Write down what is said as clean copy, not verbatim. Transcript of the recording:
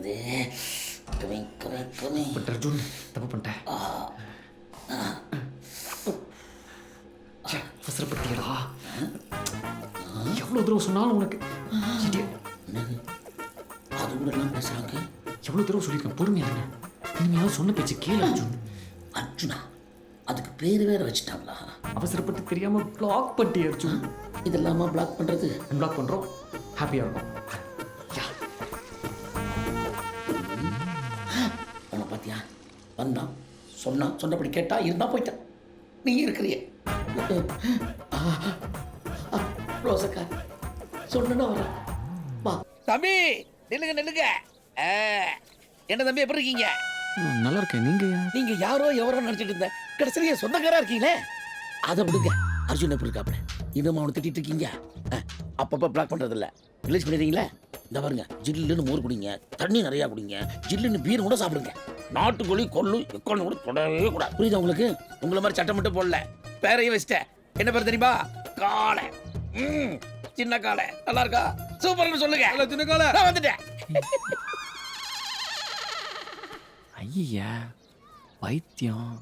வருது. Coming coming coming. But Arjun தப்பு பண்ணிட்டேன். அவசரப்பட்டியடா. எவ்வளோ தடவை சொன்னாலும் உனக்கு அது கூட எல்லாம் பேசுறாங்க. எவ்வளோ தடவை சொல்லியிருக்கேன் பொறுமையா இருங்க. இனிமையாவது சொன்ன பேச்சு கேளு அர்ஜுன். அர்ஜுனா, அதுக்கு பேர் வேற வச்சுட்டாங்களா? அவசரப்பட்டு தெரியாம பிளாக் பண்ணிட்டே அர்ஜுன். இதெல்லாமா பிளாக் பண்றது? பிளாக் பண்றோம், ஹாப்பியா இருக்கும். உன்னை பாத்தியா, வந்தான் சொன்னபடி கேட்டா இருந்தா போயிட்டான். நீ இருக்கிறிய ரோசக்கா சொன்னா வர வா. தம்பி நில்லுங்க. என்ன தம்பி எப்படி இருக்கீங்க? நல்லா இருக்கேன். நீங்க நீங்க யாரோ எவரோ நினைச்சிட்டு இருந்த, கடைசியில சொந்தக்காரா இருக்கீங்களே. அதை விடுங்க. அர்ஜுன் எப்படி இருக்காப்ல? இன்னும் அவனை திட்டிட்டு இருக்கீங்க. அப்பப்ப பிளாக் பண்றது இல்ல, ரிலீஸ் பண்ணிடுறீங்களா? இந்த பாருங்க, ஜில்லுன்னு மோர் குடிங்க, தண்ணி நிறைய குடிங்க, ஜில்லுன்னு பீர் கூட சாப்பிடுங்க. நாட்டுக்கோழி கொள்ளு எக்கொன்னு கூட தொடவே கூடாது. புரியுதா உங்களுக்கு? உங்களை மாதிரி சட்டம் மட்டும் போடல, பேரையும் வச்சிட்டேன். என்ன பேர் தெரியுமா? காளை. சின்ன காளை. நல்லா இருக்கா? சூப்பர்னு சொல்லுங்க. சின்ன காளை. நான் வந்துட்டேன். ஐயா பைத்தியம்.